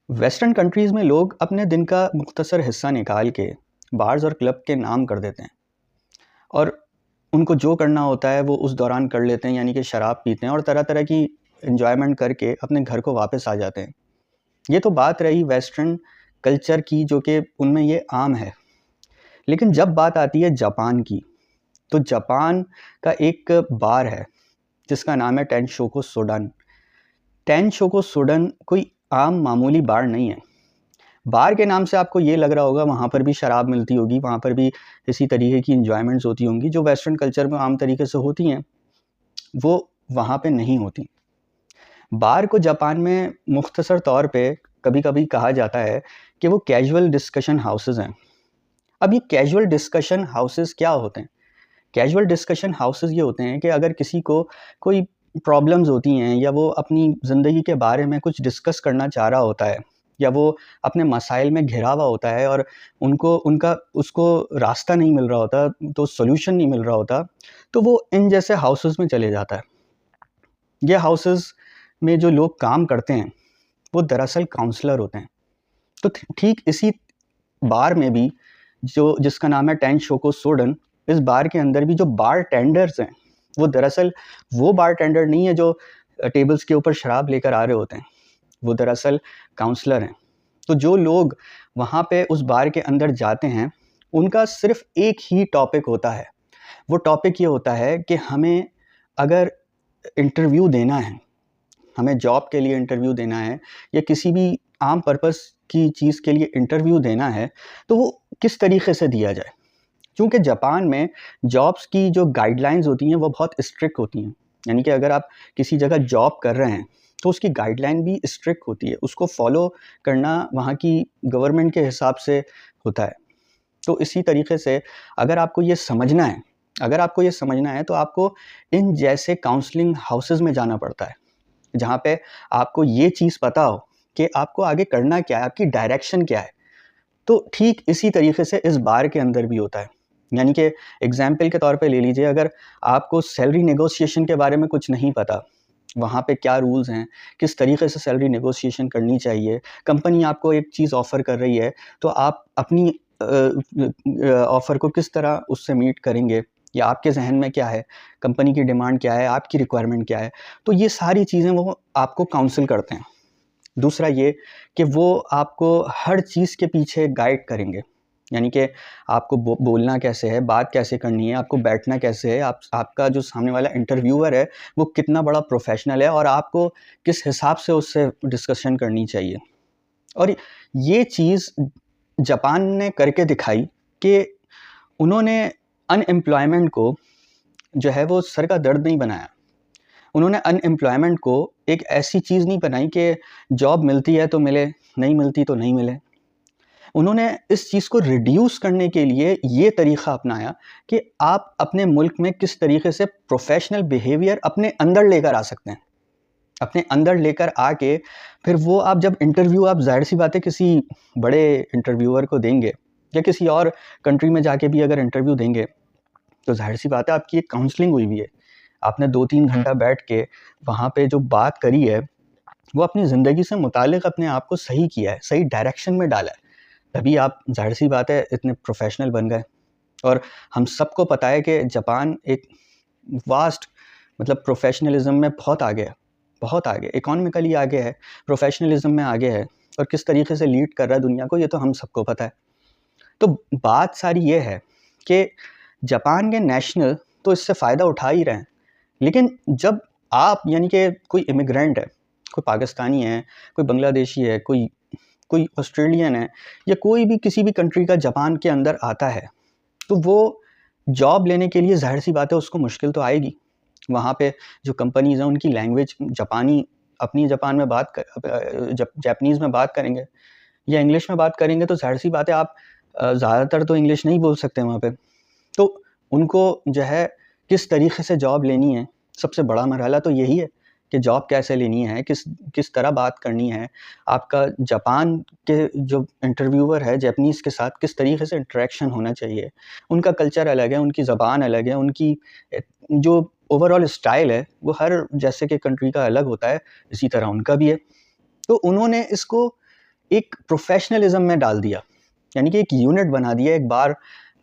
Western countries में लोग अपने दिन का मुख्तसर हिस्सा निकाल के बार्स और क्लब के नाम कर देते हैं और उनको जो करना होता है वो उस दौरान कर लेते हैं, यानी कि शराब पीते हैं और तरह तरह की एंजॉयमेंट करके अपने घर को वापस आ जाते हैं। ये तो बात रही वेस्टर्न कल्चर की, जो कि उनमें ये आम है। लेकिन जब बात आती है जापान की, तो जापान का एक बार है जिसका नाम है टेन शोको सोडन। टेन शोको सोडन कोई आम मामूली बार नहीं है। बार के नाम से आपको ये लग रहा होगा वहाँ पर भी शराब मिलती होगी, वहाँ पर भी इसी तरीके की एंजॉयमेंट्स होती होंगी जो वेस्टर्न कल्चर में आम तरीके से होती हैं, वो वहाँ पे नहीं होती। बार को जापान में मुख्तसर तौर पे कभी-कभी कहा जाता है कि वो कैजुअल डिस्कशन हाउसेस हैं। अब ये कैजुअल डिस्कशन हाउसेस क्या होते हैं? कैजुअल डिस्कशन हाउसेस ये होते हैं कि अगर किसी को कोई प्रॉब्लम्स होती हैं या वो अपनी ज़िंदगी के बारे में कुछ डिस्कस करना चाह रहा होता है, या वो अपने मसाइल में घिरा हुआ होता है और उसको रास्ता नहीं मिल रहा होता, तो सॉल्यूशन नहीं मिल रहा होता, तो वो इन जैसे हाउसेस में चले जाता है। ये हाउसेस में जो लोग काम करते हैं वो दरअसल काउंसलर होते हैं। तो ठीक इसी बार में भी, जो जिसका नाम है टेन शोको सोडन, इस बार के अंदर भी जो बार टेंडर्स हैं वो दरअसल वो बार टेंडर नहीं है जो टेबल्स के ऊपर शराब लेकर आ रहे होते हैं, वो दरअसल काउंसलर हैं। तो जो लोग वहाँ पे उस बार के अंदर जाते हैं, उनका सिर्फ एक ही टॉपिक होता है। वो टॉपिक ये होता है कि हमें अगर इंटरव्यू देना है, हमें जॉब के लिए इंटरव्यू देना है या किसी भी आम पर्पस की चीज़ के लिए इंटरव्यू देना है, तो वो किस तरीके से दिया जाए। क्योंकि जापान में जॉब्स की जो गाइडलाइंस होती हैं वो बहुत स्ट्रिक्ट होती हैं। यानी कि अगर आप किसी जगह जॉब कर रहे हैं तो उसकी गाइडलाइन भी स्ट्रिक्ट होती है, उसको फॉलो करना वहाँ की गवर्नमेंट के हिसाब से होता है। तो इसी तरीके से अगर आपको ये समझना है तो आपको इन जैसे काउंसलिंग हाउसेस में जाना पड़ता है, जहाँ पे आपको ये चीज़ पता हो कि आपको आगे करना क्या है, आपकी डायरेक्शन क्या है। तो ठीक इसी तरीके से इस बार के अंदर भी होता है। यानी कि एग्जाम्पल के तौर पे ले लीजिए, अगर आपको सैलरी नेगोशिएशन के बारे में कुछ नहीं पता, वहाँ पे क्या रूल्स हैं, किस तरीके से सैलरी नेगोशिएशन करनी चाहिए, कंपनी आपको एक चीज़ ऑफ़र कर रही है, तो आप अपनी ऑफ़र को किस तरह उससे मीट करेंगे, या आपके ज़हन में क्या है, कंपनी की डिमांड क्या है, आपकी रिक्वायरमेंट क्या है। तो ये सारी चीज़ें वो आपको काउंसिल करते हैं। दूसरा ये कि वो आपको हर चीज़ के पीछे गाइड करेंगे। यानी कि आपको बोलना कैसे है, बात कैसे करनी है, आपको बैठना कैसे है, आपका जो सामने वाला इंटरव्यूअर है वो कितना बड़ा प्रोफेशनल है और आपको किस हिसाब से उससे डिस्कशन करनी चाहिए। और ये चीज़ जापान ने करके दिखाई कि उन्होंने अनएम्प्लॉयमेंट को जो है वो सर का दर्द नहीं बनाया। उन्होंने अनएम्प्लॉयमेंट को एक ऐसी चीज़ नहीं बनाई कि जॉब मिलती है तो मिले, नहीं मिलती तो नहीं मिले। उन्होंने इस चीज़ को रिड्यूस करने के लिए ये तरीक़ा अपनाया कि आप अपने मुल्क में किस तरीके से प्रोफ़ेशनल बिहेवियर अपने अंदर लेकर आ सकते हैं। अपने अंदर लेकर आके फिर वो आप जब इंटरव्यू, आप ज़ाहिर-सी बात है किसी बड़े इंटरव्यूअर को देंगे या किसी और कंट्री में जाके भी अगर इंटरव्यू देंगे, तो ज़ाहिर-सी बात है आपकी एक काउंसलिंग हुई हुई है। आपने 2-3 घंटा बैठ के वहाँ पे जो बात करी है, वो अपनी ज़िंदगी से मुताल्लिक़ अपने आप को सही किया है, सही डायरेक्शन में डाला है। तभी आप ज़ाहिर-सी बात है इतने प्रोफ़ेशनल बन गए। और हम सबको पता है कि जापान एक वास्ट, मतलब प्रोफ़ेशनलिज़्म में बहुत आगे है, बहुत आगे, इकोनॉमिकली आगे है, प्रोफ़ेशनलिज़्म में आगे है और किस तरीके से लीड कर रहा है दुनिया को, ये तो हम सबको पता है। तो बात सारी ये है कि जापान के नेशनल तो इससे फ़ायदा उठा ही रहे हैं। लेकिन जब आप, यानी कि कोई इमिग्रेंट है, कोई पाकिस्तानी है, कोई बांग्लादेशी है, कोई कोई ऑस्ट्रेलियन है, या कोई भी किसी भी कंट्री का जापान के अंदर आता है, तो वो जॉब लेने के लिए ज़ाहिर-सी बात है उसको मुश्किल तो आएगी। वहाँ पे जो कंपनीज़ हैं उनकी लैंग्वेज जापानी, अपनी जापान में बात जापानीज़ में बात करेंगे या इंग्लिश में बात करेंगे, तो ज़ाहिर-सी बात है आप ज़्यादातर तो इंग्लिश नहीं बोल सकते वहाँ पे। तो उनको जो है किस तरीके से जॉब लेनी है, सबसे बड़ा मरहला तो यही है कि जॉब कैसे लेनी है, किस किस तरह बात करनी है, आपका जापान के जो इंटरव्यूअर है जैपनीज़ के साथ किस तरीके से इंटरेक्शन होना चाहिए। उनका कल्चर अलग है, उनकी ज़बान अलग है, उनकी जो ओवरऑल स्टाइल है वो हर जैसे कि कंट्री का अलग होता है, इसी तरह उनका भी है। तो उन्होंने इसको एक प्रोफेशनलिज्म में डाल दिया, यानी कि एक यूनिट बना दिया एक बार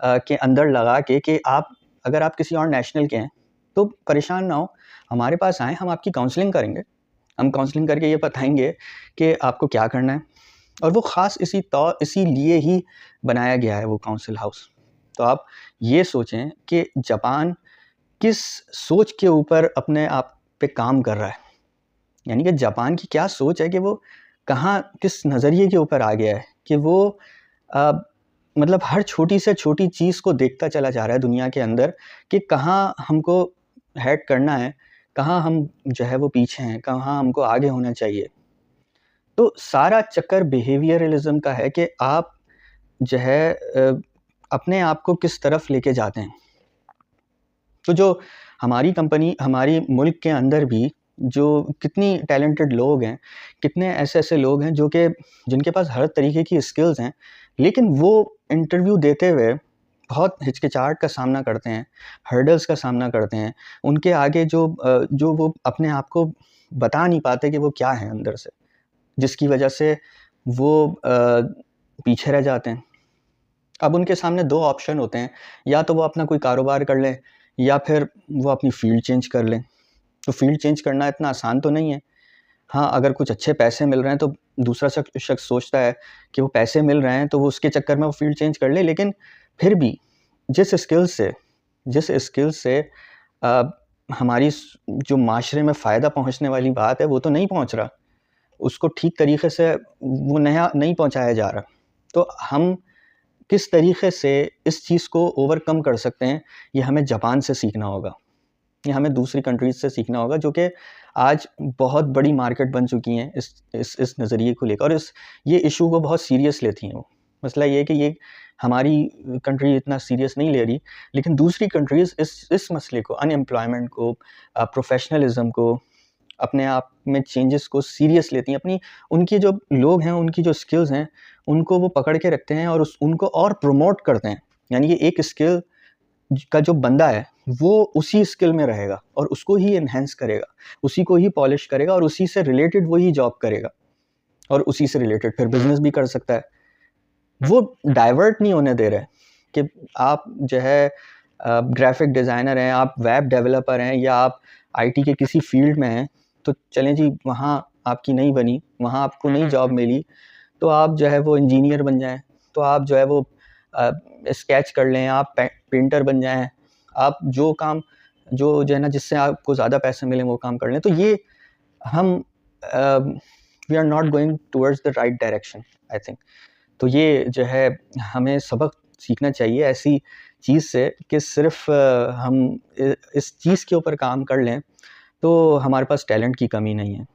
के अंदर लगा के कि आप अगर आप किसी और नेशनल के हैं तो परेशान ना हो, हमारे पास आएँ, हम आपकी काउंसलिंग करेंगे, हम काउंसलिंग करके ये बताएंगे कि आपको क्या करना है। और वो ख़ास इसीलिए ही बनाया गया है वो काउंसिल हाउस। तो आप ये सोचें कि जापान किस सोच के ऊपर अपने आप पे काम कर रहा है, यानी कि जापान की क्या सोच है कि वो कहाँ किस नज़रिए के ऊपर आ गया है कि वो मतलब हर छोटी से छोटी चीज़ को देखता चला जा रहा है दुनिया के अंदर कि कहाँ हमको हेड करना है, कहाँ हम जो है वो पीछे हैं, कहाँ हमको आगे होना चाहिए। तो सारा चक्कर बिहेवियरलिज्म का है कि आप जो है अपने आप को किस तरफ लेके जाते हैं। तो जो हमारी कंपनी, हमारी मुल्क के अंदर भी जो कितनी टैलेंटेड लोग हैं, कितने ऐसे लोग हैं जिनके पास हर तरीके की स्किल्स हैं, लेकिन वो इंटरव्यू देते हुए बहुत हिचकिचाहट का सामना करते हैं, हर्डल्स का सामना करते हैं। उनके आगे जो वो अपने आप को बता नहीं पाते कि वो क्या हैं अंदर से, जिसकी वजह से वो पीछे रह जाते हैं। अब उनके सामने 2 ऑप्शन होते हैं, या तो वो अपना कोई कारोबार कर लें या फिर वो अपनी फ़ील्ड चेंज कर लें। तो फ़ील्ड चेंज करना इतना आसान तो नहीं है। हाँ, अगर कुछ अच्छे पैसे मिल रहे हैं तो दूसरा शख्स सोचता है कि वो पैसे मिल रहे हैं तो वो उसके चक्कर में वो फ़ील्ड चेंज कर ले, लेकिन फिर भी जिस स्किल से हमारी जो माशरे में फ़ायदा पहुँचने वाली बात है वो तो नहीं पहुँच रहा, उसको ठीक तरीके से वो नहीं पहुँचाया जा रहा। तो हम किस तरीके से इस चीज़ को ओवरकम कर सकते हैं, ये हमें जापान से सीखना होगा, ये हमें दूसरी कंट्रीज़ से सीखना होगा जो कि आज बहुत बड़ी मार्केट बन चुकी हैं इस नज़रिए को लेकर, और ये इशू को बहुत सीरियस लेती हैं वो। मसला ये है कि ये हमारी कंट्री इतना सीरियस नहीं ले रही, लेकिन दूसरी कंट्रीज़ इस मसले को, अनएम्प्लॉयमेंट को, प्रोफेशनलिज्म को, अपने आप में चेंजेस को सीरियस लेती हैं। उनकी जो लोग हैं, उनकी जो स्किल्स हैं, उनको वो पकड़ के रखते हैं और उनको और प्रमोट करते हैं। यानी कि एक स्किल का जो बंदा है वो उसी स्किल में रहेगा और उसको ही एनहांस करेगा, उसी को ही पॉलिश करेगा और उसी से रिलेटेड वही जॉब करेगा और उसी से रिलेटेड फिर बिजनेस भी कर सकता है। वो डाइवर्ट नहीं होने दे रहे कि आप जो है ग्राफिक डिज़ाइनर हैं, आप वेब डेवलपर हैं या आप आईटी के किसी फील्ड में हैं, तो चलें जी, वहाँ आपकी नहीं बनी, वहाँ आपको नहीं जॉब मिली, तो आप जो है वो इंजीनियर बन जाएं, तो आप जो है वो स्केच कर लें, आप पेंटर बन जाएं, आप जो है ना जिससे आपको ज़्यादा पैसे मिलें वो काम कर लें। तो ये हम we are not going towards the right direction, I think. तो ये जो है हमें सबक सीखना चाहिए ऐसी चीज़ से कि सिर्फ हम इस चीज़ के ऊपर काम कर लें तो हमारे पास टैलेंट की कमी नहीं है।